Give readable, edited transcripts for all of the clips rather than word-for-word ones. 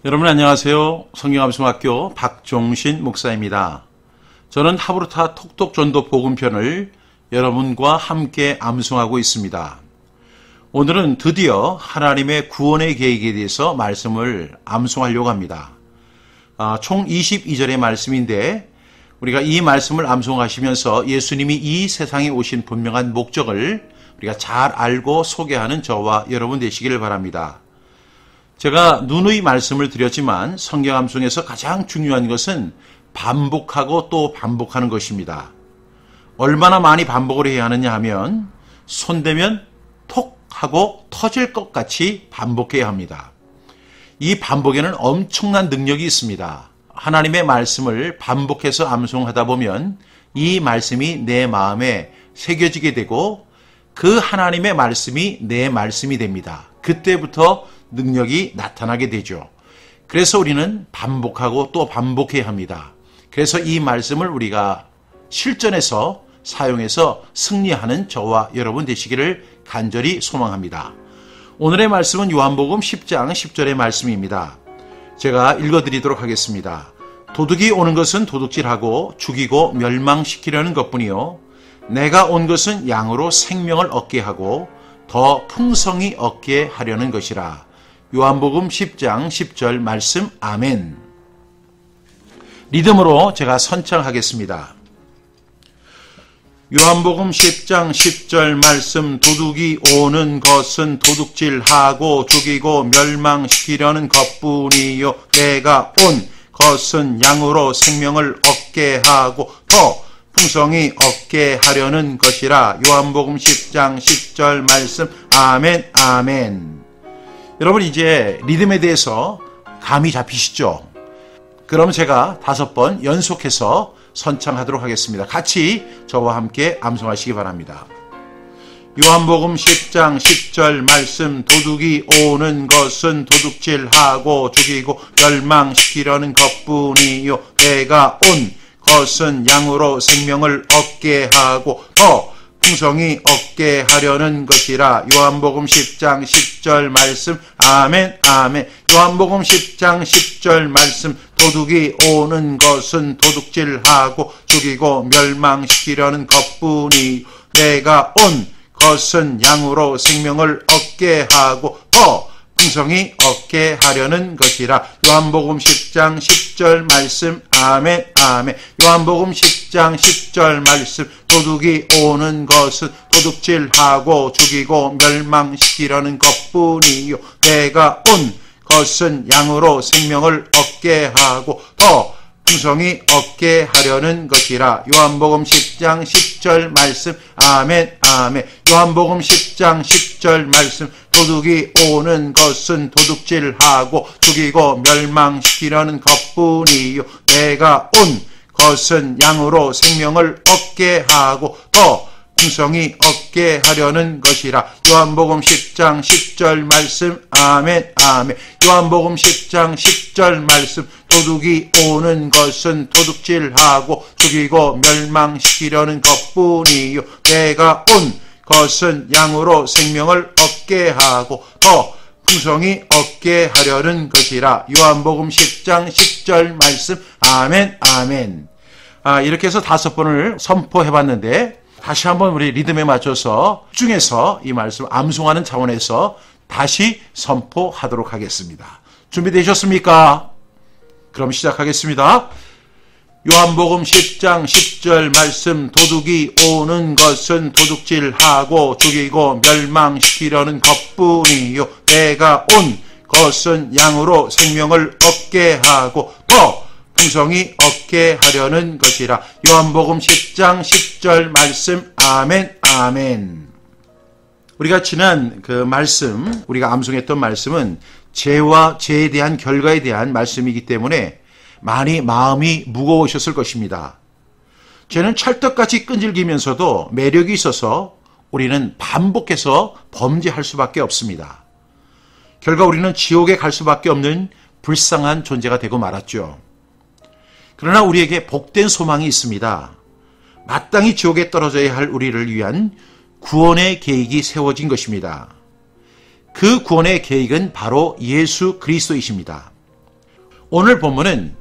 여러분 안녕하세요. 성경암송학교 박종신 목사입니다. 저는 하브르타 톡톡전도 복음편을 여러분과 함께 암송하고 있습니다. 오늘은 드디어 하나님의 구원의 계획에 대해서 말씀을 암송하려고 합니다. 총 22절의 말씀인데 우리가 이 말씀을 암송하시면서 예수님이 이 세상에 오신 분명한 목적을 우리가 잘 알고 소개하는 저와 여러분 되시기를 바랍니다. 제가 누누이 말씀을 드렸지만 성경 암송에서 가장 중요한 것은 반복하고 또 반복하는 것입니다. 얼마나 많이 반복을 해야 하느냐 하면 손대면 톡 하고 터질 것 같이 반복해야 합니다. 이 반복에는 엄청난 능력이 있습니다. 하나님의 말씀을 반복해서 암송하다 보면 이 말씀이 내 마음에 새겨지게 되고 그 하나님의 말씀이 내 말씀이 됩니다. 그때부터 능력이 나타나게 되죠. 그래서 우리는 반복하고 또 반복해야 합니다. 그래서 이 말씀을 우리가 실전에서 사용해서 승리하는 저와 여러분 되시기를 간절히 소망합니다. 오늘의 말씀은 요한복음 10장 10절의 말씀입니다. 제가 읽어드리도록 하겠습니다. 도둑이 오는 것은 도둑질하고 죽이고 멸망시키려는 것뿐이요 내가 온 것은 양으로 생명을 얻게 하고 더 풍성히 얻게 하려는 것이라. 요한복음 10장 10절 말씀 아멘. 리듬으로 제가 선창하겠습니다. 요한복음 10장 10절 말씀 도둑이 오는 것은 도둑질하고 죽이고 멸망시키려는 것뿐이요 내가 온 것은 양으로 생명을 얻게 하고 더 풍성히 얻게 하려는 것이라. 요한복음 10장 10절 말씀 아멘 아멘. 여러분 이제 리듬에 대해서 감이 잡히시죠? 그럼 제가 5번 연속해서 선창하도록 하겠습니다. 같이 저와 함께 암송하시기 바랍니다. 요한복음 10장 10절 말씀 도둑이 오는 것은 도둑질하고 죽이고 멸망시키려는 것뿐이요 내가 온 것은 양으로 생명을 얻게 하고 더 풍성히 얻게 하려는 것이라. 요한복음 10장 10절 말씀 아멘 아멘. 요한복음 10장 10절 말씀 도둑이 오는 것은 도둑질하고 죽이고 멸망시키려는 것뿐이 내가 온 것은 양으로 생명을 얻게 하고 더 풍성히 얻게 하려는 것이라. 요한복음 10장 10절 말씀 아멘 아멘. 요한복음 10장 10절 말씀 도둑이 오는 것은 도둑질하고 죽이고 멸망시키려는 것뿐이요 내가 온 것은 양으로 생명을 얻게 하고 더 풍성히 얻게 하려는 것이라. 요한복음 10장 10절 말씀 아멘 아멘. 요한복음 10장 10절 말씀 도둑이 오는 것은 도둑질하고 죽이고 멸망시키려는 것뿐이요 내가 온 것은 양으로 생명을 얻게 하고 더 풍성히 얻게 하려는 것이라. 요한복음 10장 10절 말씀 아멘 아멘. 요한복음 10장 10절 말씀 도둑이 오는 것은 도둑질하고 죽이고 멸망시키려는 것뿐이요 내가 온 것은 양으로 생명을 얻게 하고 더 풍성히 얻게 하려는 것이라. 요한복음 10장 10절 말씀 아멘 아멘. 이렇게 해서 5번을 선포해봤는데 다시 한번 우리 리듬에 맞춰서 집중해서 이 말씀 암송하는 차원에서 다시 선포하도록 하겠습니다. 준비되셨습니까? 그럼 시작하겠습니다. 요한복음 10장 10절 말씀 도둑이 오는 것은 도둑질하고 죽이고 멸망시키려는 것뿐이요 내가 온 것은 양으로 생명을 얻게 하고 더 풍성히 얻게 하려는 것이라. 요한복음 10장 10절 말씀 아멘 아멘. 우리가 지난 그 말씀 우리가 암송했던 말씀은 죄와 죄에 대한 결과에 대한 말씀이기 때문에 많이 마음이 무거우셨을 것입니다. 죄는 찰떡같이 끈질기면서도 매력이 있어서 우리는 반복해서 범죄할 수밖에 없습니다. 결과 우리는 지옥에 갈 수밖에 없는 불쌍한 존재가 되고 말았죠. 그러나 우리에게 복된 소망이 있습니다. 마땅히 지옥에 떨어져야 할 우리를 위한 구원의 계획이 세워진 것입니다. 그 구원의 계획은 바로 예수 그리스도이십니다. 오늘 본문은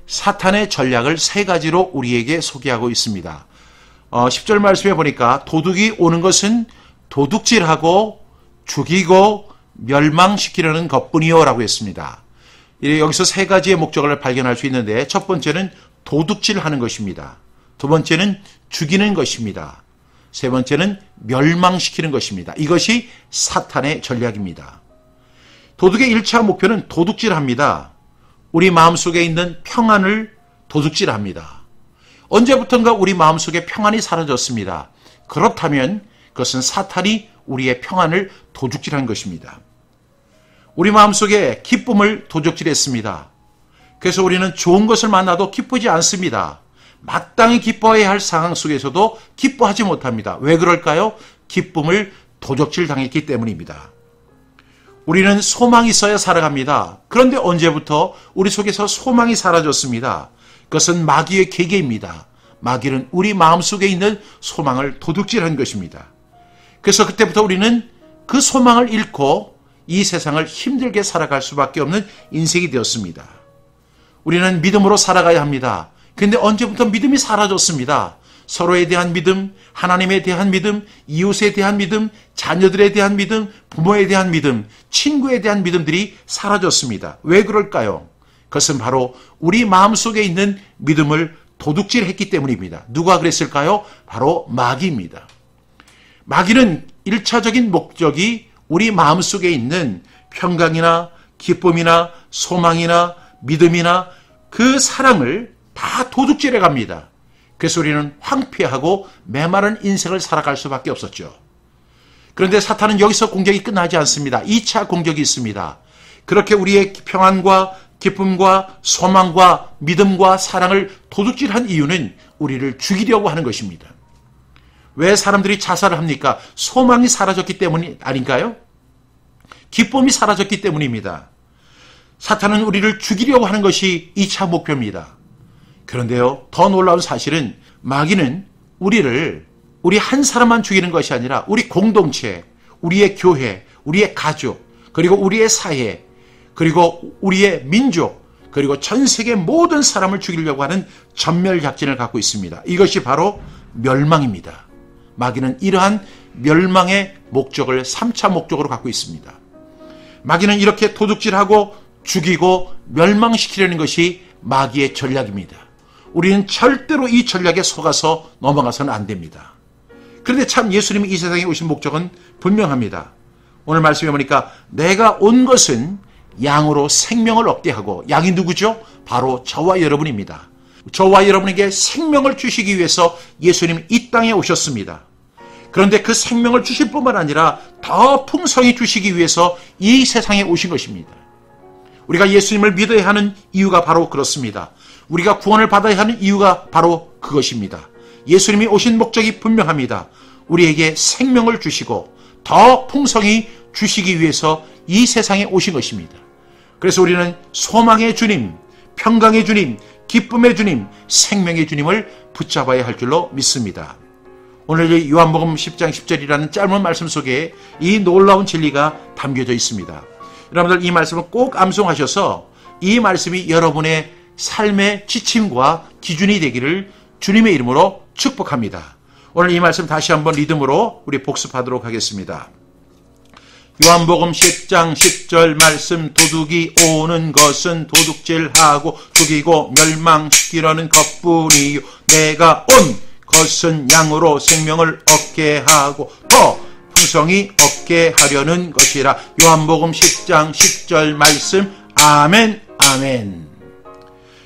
사탄의 전략을 세 가지로 우리에게 소개하고 있습니다. 10절 말씀에 보니까 도둑이 오는 것은 도둑질하고 죽이고 멸망시키려는 것뿐이요 라고 했습니다. 여기서 세 가지의 목적을 발견할 수 있는데 첫 번째는 도둑질하는 것입니다. 두 번째는 죽이는 것입니다. 세 번째는 멸망시키는 것입니다. 이것이 사탄의 전략입니다. 도둑의 1차 목표는 도둑질합니다. 우리 마음속에 있는 평안을 도둑질합니다. 언제부턴가 우리 마음속에 평안이 사라졌습니다. 그렇다면 그것은 사탄이 우리의 평안을 도둑질한 것입니다. 우리 마음속에 기쁨을 도둑질했습니다. 그래서 우리는 좋은 것을 만나도 기쁘지 않습니다. 마땅히 기뻐해야 할 상황 속에서도 기뻐하지 못합니다. 왜 그럴까요? 기쁨을 도둑질 당했기 때문입니다. 우리는 소망이 있어야 살아갑니다. 그런데 언제부터 우리 속에서 소망이 사라졌습니다. 그것은 마귀의 계계입니다. 마귀는 우리 마음속에 있는 소망을 도둑질한 것입니다. 그래서 그때부터 우리는 그 소망을 잃고 이 세상을 힘들게 살아갈 수밖에 없는 인생이 되었습니다. 우리는 믿음으로 살아가야 합니다. 그런데 언제부터 믿음이 사라졌습니다. 서로에 대한 믿음, 하나님에 대한 믿음, 이웃에 대한 믿음, 자녀들에 대한 믿음, 부모에 대한 믿음, 친구에 대한 믿음들이 사라졌습니다. 왜 그럴까요? 그것은 바로 우리 마음속에 있는 믿음을 도둑질했기 때문입니다. 누가 그랬을까요? 바로 마귀입니다. 마귀는 1차적인 목적이 우리 마음속에 있는 평강이나 기쁨이나 소망이나 믿음이나 그 사랑을 다 도둑질해 갑니다. 그래서 우리는 황폐하고 메마른 인생을 살아갈 수밖에 없었죠. 그런데 사탄은 여기서 공격이 끝나지 않습니다. 2차 공격이 있습니다. 그렇게 우리의 평안과 기쁨과 소망과 믿음과 사랑을 도둑질한 이유는 우리를 죽이려고 하는 것입니다. 왜 사람들이 자살을 합니까? 소망이 사라졌기 때문이 아닌가요? 기쁨이 사라졌기 때문입니다. 사탄은 우리를 죽이려고 하는 것이 2차 목표입니다. 그런데요, 더 놀라운 사실은 마귀는 우리 한 사람만 죽이는 것이 아니라 우리 공동체, 우리의 교회, 우리의 가족, 그리고 우리의 사회, 그리고 우리의 민족, 그리고 전 세계 모든 사람을 죽이려고 하는 전멸작전을 갖고 있습니다. 이것이 바로 멸망입니다. 마귀는 이러한 멸망의 목적을 3차 목적으로 갖고 있습니다. 마귀는 이렇게 도둑질하고 죽이고 멸망시키려는 것이 마귀의 전략입니다. 우리는 절대로 이 전략에 속아서 넘어가서는 안 됩니다. 그런데 참 예수님이 이 세상에 오신 목적은 분명합니다. 오늘 말씀해 보니까 내가 온 것은 양으로 생명을 얻게 하고, 양이 누구죠? 바로 저와 여러분입니다. 저와 여러분에게 생명을 주시기 위해서 예수님이 이 땅에 오셨습니다. 그런데 그 생명을 주실 뿐만 아니라 더 풍성히 주시기 위해서 이 세상에 오신 것입니다. 우리가 예수님을 믿어야 하는 이유가 바로 그렇습니다. 우리가 구원을 받아야 하는 이유가 바로 그것입니다. 예수님이 오신 목적이 분명합니다. 우리에게 생명을 주시고 더 풍성히 주시기 위해서 이 세상에 오신 것입니다. 그래서 우리는 소망의 주님, 평강의 주님, 기쁨의 주님, 생명의 주님을 붙잡아야 할 줄로 믿습니다. 오늘 요한복음 10장 10절이라는 짧은 말씀 속에 이 놀라운 진리가 담겨져 있습니다. 여러분들 이 말씀을 꼭 암송하셔서 이 말씀이 여러분의 삶의 지침과 기준이 되기를 주님의 이름으로 축복합니다. 오늘 이 말씀 다시 한번 리듬으로 우리 복습하도록 하겠습니다. 요한복음 10장 10절 말씀, 도둑이 오는 것은 도둑질하고 죽이고 멸망시키려는 것뿐이요 내가 온 것은 양으로 생명을 얻게 하고 더 풍성히 얻게 하려는 것이라. 요한복음 10장 10절 말씀. 아멘, 아멘.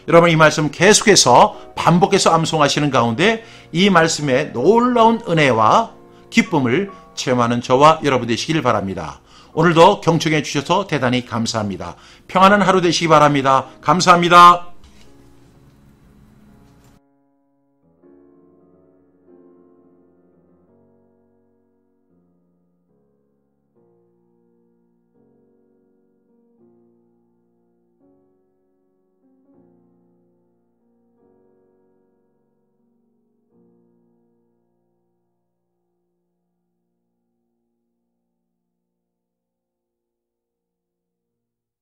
여러분 이 말씀 계속해서 반복해서 암송하시는 가운데 이 말씀의 놀라운 은혜와 기쁨을 체험하는 저와 여러분 되시길 바랍니다. 오늘도 경청해 주셔서 대단히 감사합니다. 평안한 하루 되시기 바랍니다. 감사합니다.